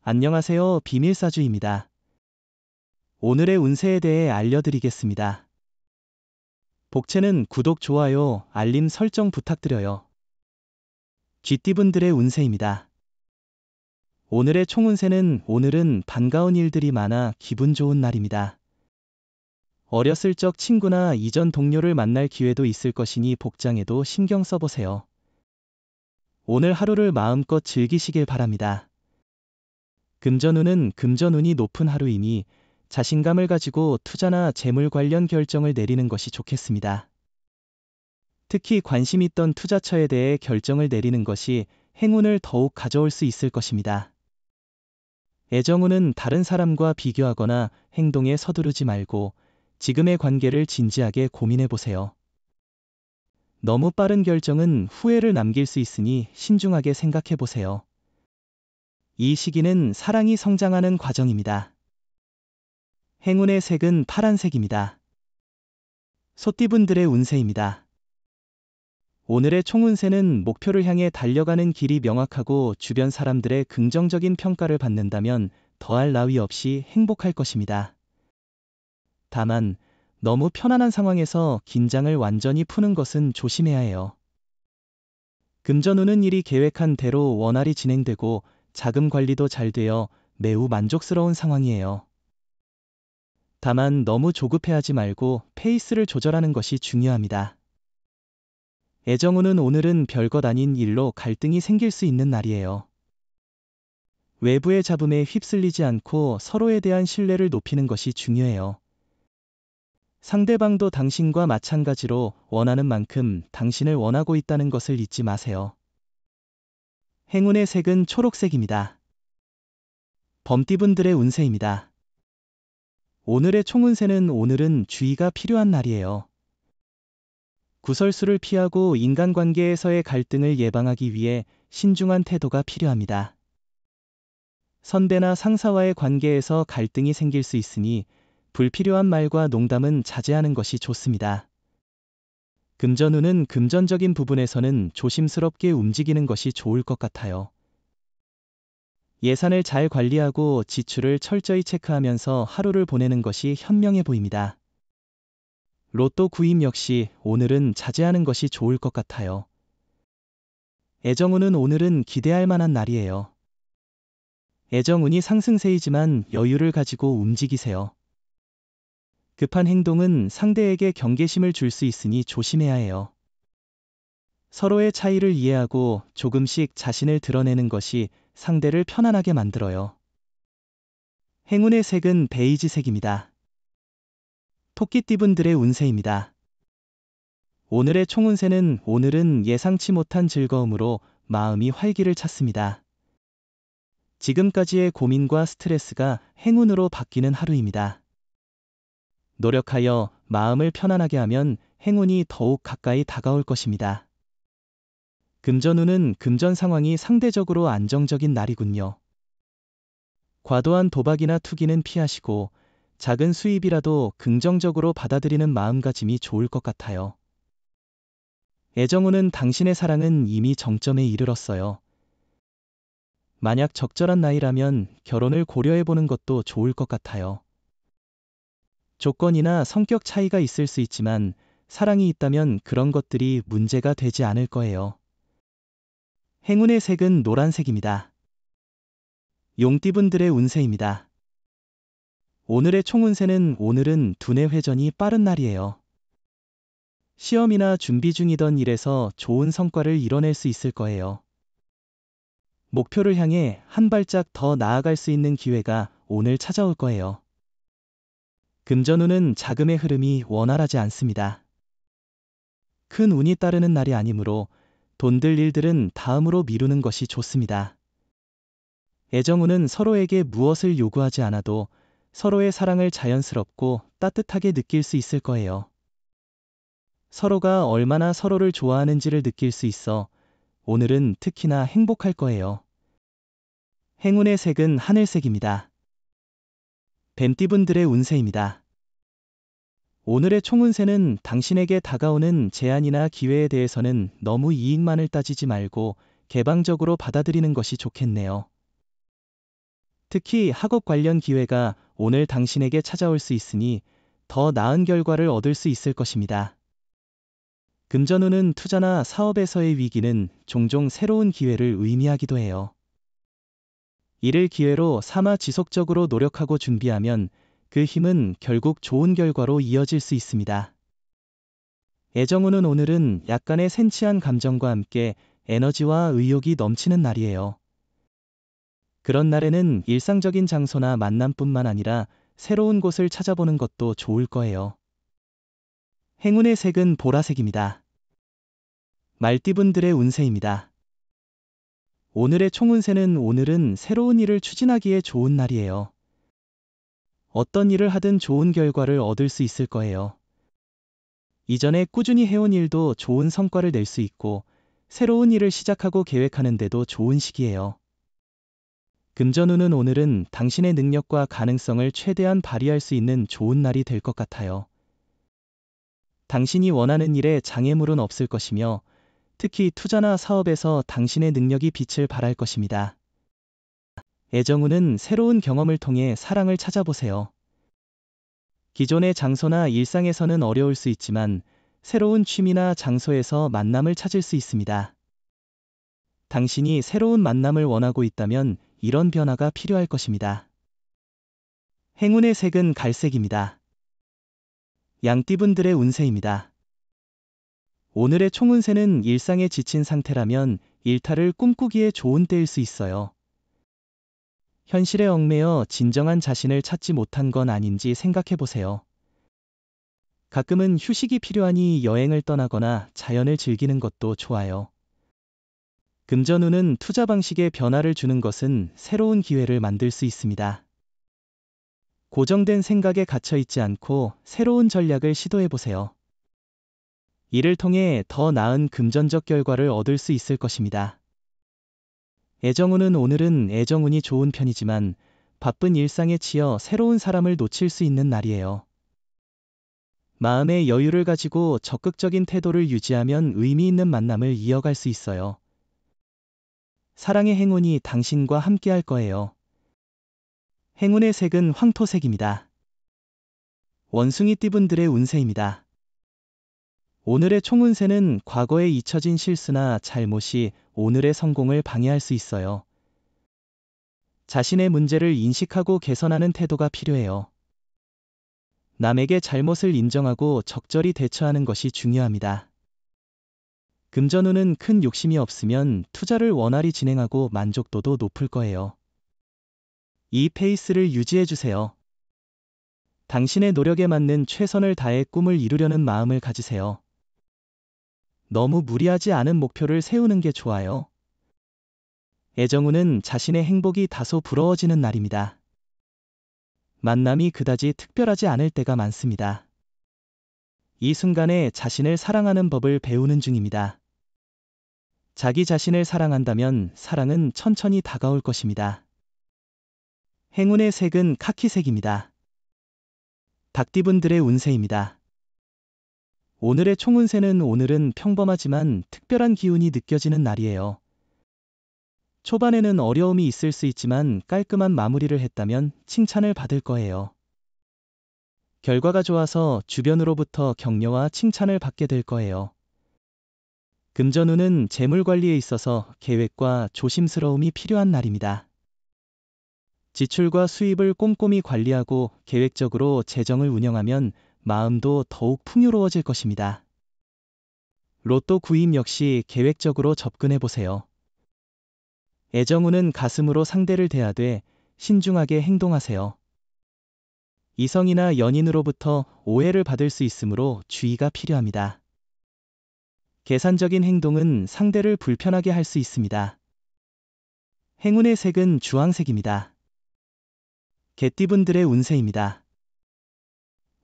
안녕하세요. 비밀사주입니다. 오늘의 운세에 대해 알려드리겠습니다. 복채는 구독, 좋아요, 알림 설정 부탁드려요. 쥐띠분들의 운세입니다. 오늘의 총운세는 오늘은 반가운 일들이 많아 기분 좋은 날입니다. 어렸을 적 친구나 이전 동료를 만날 기회도 있을 것이니 복장에도 신경 써보세요. 오늘 하루를 마음껏 즐기시길 바랍니다. 금전운은 금전운이 높은 하루이니 자신감을 가지고 투자나 재물 관련 결정을 내리는 것이 좋겠습니다. 특히 관심 있던 투자처에 대해 결정을 내리는 것이 행운을 더욱 가져올 수 있을 것입니다. 애정운은 다른 사람과 비교하거나 행동에 서두르지 말고 지금의 관계를 진지하게 고민해 보세요. 너무 빠른 결정은 후회를 남길 수 있으니 신중하게 생각해 보세요. 이 시기는 사랑이 성장하는 과정입니다. 행운의 색은 파란색입니다. 소띠분들의 운세입니다. 오늘의 총운세는 목표를 향해 달려가는 길이 명확하고 주변 사람들의 긍정적인 평가를 받는다면 더할 나위 없이 행복할 것입니다. 다만 너무 편안한 상황에서 긴장을 완전히 푸는 것은 조심해야 해요. 금전운은 일이 계획한 대로 원활히 진행되고 자금 관리도 잘 되어 매우 만족스러운 상황이에요. 다만 너무 조급해하지 말고 페이스를 조절하는 것이 중요합니다. 애정운은 오늘은 별것 아닌 일로 갈등이 생길 수 있는 날이에요. 외부의 잡음에 휩쓸리지 않고 서로에 대한 신뢰를 높이는 것이 중요해요. 상대방도 당신과 마찬가지로 원하는 만큼 당신을 원하고 있다는 것을 잊지 마세요. 행운의 색은 초록색입니다. 범띠분들의 운세입니다. 오늘의 총운세는 오늘은 주의가 필요한 날이에요. 구설수를 피하고 인간관계에서의 갈등을 예방하기 위해 신중한 태도가 필요합니다. 선배나 상사와의 관계에서 갈등이 생길 수 있으니 불필요한 말과 농담은 자제하는 것이 좋습니다. 금전운은 금전적인 부분에서는 조심스럽게 움직이는 것이 좋을 것 같아요. 예산을 잘 관리하고 지출을 철저히 체크하면서 하루를 보내는 것이 현명해 보입니다. 로또 구입 역시 오늘은 자제하는 것이 좋을 것 같아요. 애정운은 오늘은 기대할 만한 날이에요. 애정운이 상승세이지만 여유를 가지고 움직이세요. 급한 행동은 상대에게 경계심을 줄 수 있으니 조심해야 해요. 서로의 차이를 이해하고 조금씩 자신을 드러내는 것이 상대를 편안하게 만들어요. 행운의 색은 베이지색입니다. 토끼띠분들의 운세입니다. 오늘의 총운세는 오늘은 예상치 못한 즐거움으로 마음이 활기를 찾습니다. 지금까지의 고민과 스트레스가 행운으로 바뀌는 하루입니다. 노력하여 마음을 편안하게 하면 행운이 더욱 가까이 다가올 것입니다. 금전운은 금전 상황이 상대적으로 안정적인 날이군요. 과도한 도박이나 투기는 피하시고 작은 수입이라도 긍정적으로 받아들이는 마음가짐이 좋을 것 같아요. 애정운은 당신의 사랑은 이미 정점에 이르렀어요. 만약 적절한 나이라면 결혼을 고려해보는 것도 좋을 것 같아요. 조건이나 성격 차이가 있을 수 있지만 사랑이 있다면 그런 것들이 문제가 되지 않을 거예요. 행운의 색은 노란색입니다. 용띠분들의 운세입니다. 오늘의 총운세는 오늘은 두뇌 회전이 빠른 날이에요. 시험이나 준비 중이던 일에서 좋은 성과를 이뤄낼 수 있을 거예요. 목표를 향해 한 발짝 더 나아갈 수 있는 기회가 오늘 찾아올 거예요. 금전운은 자금의 흐름이 원활하지 않습니다. 큰 운이 따르는 날이 아니므로 돈들 일들은 다음으로 미루는 것이 좋습니다. 애정운은 서로에게 무엇을 요구하지 않아도 서로의 사랑을 자연스럽고 따뜻하게 느낄 수 있을 거예요. 서로가 얼마나 서로를 좋아하는지를 느낄 수 있어 오늘은 특히나 행복할 거예요. 행운의 색은 하늘색입니다. 뱀띠분들의 운세입니다. 오늘의 총운세는 당신에게 다가오는 제안이나 기회에 대해서는 너무 이익만을 따지지 말고 개방적으로 받아들이는 것이 좋겠네요. 특히 학업 관련 기회가 오늘 당신에게 찾아올 수 있으니 더 나은 결과를 얻을 수 있을 것입니다. 금전운은 투자나 사업에서의 위기는 종종 새로운 기회를 의미하기도 해요. 이를 기회로 삼아 지속적으로 노력하고 준비하면 그 힘은 결국 좋은 결과로 이어질 수 있습니다. 애정운은 오늘은 약간의 센치한 감정과 함께 에너지와 의욕이 넘치는 날이에요. 그런 날에는 일상적인 장소나 만남뿐만 아니라 새로운 곳을 찾아보는 것도 좋을 거예요. 행운의 색은 보라색입니다. 말띠분들의 운세입니다. 오늘의 총운세는 오늘은 새로운 일을 추진하기에 좋은 날이에요. 어떤 일을 하든 좋은 결과를 얻을 수 있을 거예요. 이전에 꾸준히 해온 일도 좋은 성과를 낼 수 있고 새로운 일을 시작하고 계획하는 데도 좋은 시기예요. 금전운은 오늘은 당신의 능력과 가능성을 최대한 발휘할 수 있는 좋은 날이 될 것 같아요. 당신이 원하는 일에 장애물은 없을 것이며 특히 투자나 사업에서 당신의 능력이 빛을 발할 것입니다. 애정운은 새로운 경험을 통해 사랑을 찾아보세요. 기존의 장소나 일상에서는 어려울 수 있지만 새로운 취미나 장소에서 만남을 찾을 수 있습니다. 당신이 새로운 만남을 원하고 있다면 이런 변화가 필요할 것입니다. 행운의 색은 갈색입니다. 양띠분들의 운세입니다. 오늘의 총운세는 일상에 지친 상태라면 일탈을 꿈꾸기에 좋은 때일 수 있어요. 현실에 얽매여 진정한 자신을 찾지 못한 건 아닌지 생각해 보세요. 가끔은 휴식이 필요하니 여행을 떠나거나 자연을 즐기는 것도 좋아요. 금전운은 투자 방식에 변화를 주는 것은 새로운 기회를 만들 수 있습니다. 고정된 생각에 갇혀 있지 않고 새로운 전략을 시도해 보세요. 이를 통해 더 나은 금전적 결과를 얻을 수 있을 것입니다. 애정운은 오늘은 애정운이 좋은 편이지만 바쁜 일상에 치여 새로운 사람을 놓칠 수 있는 날이에요. 마음의 여유를 가지고 적극적인 태도를 유지하면 의미 있는 만남을 이어갈 수 있어요. 사랑의 행운이 당신과 함께할 거예요. 행운의 색은 황토색입니다. 원숭이띠분들의 운세입니다. 오늘의 총운세는 과거에 잊혀진 실수나 잘못이 오늘의 성공을 방해할 수 있어요. 자신의 문제를 인식하고 개선하는 태도가 필요해요. 남에게 잘못을 인정하고 적절히 대처하는 것이 중요합니다. 금전운은 큰 욕심이 없으면 투자를 원활히 진행하고 만족도도 높을 거예요. 이 페이스를 유지해주세요. 당신의 노력에 맞는 최선을 다해 꿈을 이루려는 마음을 가지세요. 너무 무리하지 않은 목표를 세우는 게 좋아요. 애정운은 자신의 행복이 다소 부러워지는 날입니다. 만남이 그다지 특별하지 않을 때가 많습니다. 이 순간에 자신을 사랑하는 법을 배우는 중입니다. 자기 자신을 사랑한다면 사랑은 천천히 다가올 것입니다. 행운의 색은 카키색입니다. 닭띠분들의 운세입니다. 오늘의 총운세는 오늘은 평범하지만 특별한 기운이 느껴지는 날이에요. 초반에는 어려움이 있을 수 있지만 깔끔한 마무리를 했다면 칭찬을 받을 거예요. 결과가 좋아서 주변으로부터 격려와 칭찬을 받게 될 거예요. 금전운은 재물 관리에 있어서 계획과 조심스러움이 필요한 날입니다. 지출과 수입을 꼼꼼히 관리하고 계획적으로 재정을 운영하면 마음도 더욱 풍요로워질 것입니다. 로또 구입 역시 계획적으로 접근해 보세요. 애정운은 가슴으로 상대를 대하되 신중하게 행동하세요. 이성이나 연인으로부터 오해를 받을 수 있으므로 주의가 필요합니다. 계산적인 행동은 상대를 불편하게 할 수 있습니다. 행운의 색은 주황색입니다. 개띠분들의 운세입니다.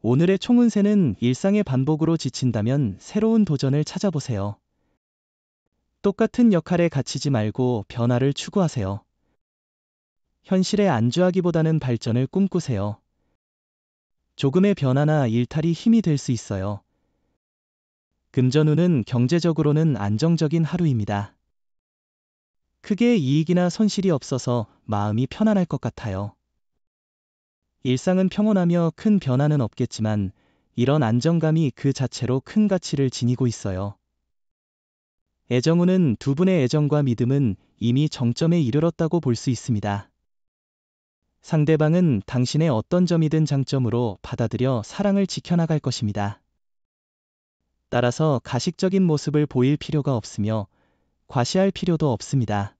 오늘의 총운세는 일상의 반복으로 지친다면 새로운 도전을 찾아보세요. 똑같은 역할에 갇히지 말고 변화를 추구하세요. 현실에 안주하기보다는 발전을 꿈꾸세요. 조금의 변화나 일탈이 힘이 될 수 있어요. 금전운은 경제적으로는 안정적인 하루입니다. 크게 이익이나 손실이 없어서 마음이 편안할 것 같아요. 일상은 평온하며 큰 변화는 없겠지만 이런 안정감이 그 자체로 큰 가치를 지니고 있어요. 애정운은 두 분의 애정과 믿음은 이미 정점에 이르렀다고 볼 수 있습니다. 상대방은 당신의 어떤 점이든 장점으로 받아들여 사랑을 지켜나갈 것입니다. 따라서 가식적인 모습을 보일 필요가 없으며 과시할 필요도 없습니다.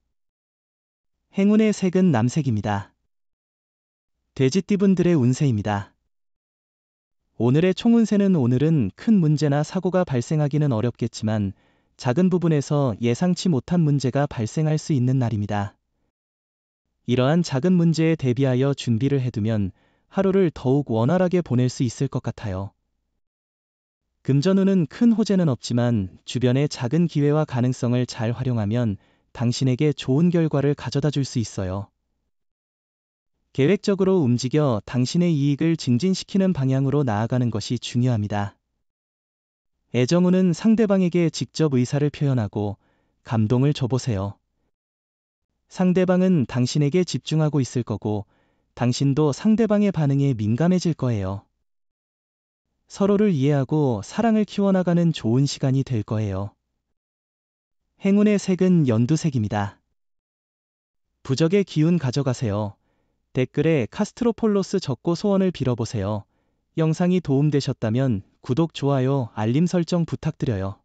행운의 색은 남색입니다. 돼지띠분들의 운세입니다. 오늘의 총운세는 오늘은 큰 문제나 사고가 발생하기는 어렵겠지만 작은 부분에서 예상치 못한 문제가 발생할 수 있는 날입니다. 이러한 작은 문제에 대비하여 준비를 해두면 하루를 더욱 원활하게 보낼 수 있을 것 같아요. 금전운은 큰 호재는 없지만 주변의 작은 기회와 가능성을 잘 활용하면 당신에게 좋은 결과를 가져다 줄 수 있어요. 계획적으로 움직여 당신의 이익을 증진시키는 방향으로 나아가는 것이 중요합니다. 애정운은 상대방에게 직접 의사를 표현하고 감동을 줘보세요. 상대방은 당신에게 집중하고 있을 거고 당신도 상대방의 반응에 민감해질 거예요. 서로를 이해하고 사랑을 키워나가는 좋은 시간이 될 거예요. 행운의 색은 연두색입니다. 부적의 기운 가져가세요. 댓글에 카스트로폴로스 적고 소원을 빌어보세요. 영상이 도움되셨다면 구독, 좋아요, 알림 설정 부탁드려요.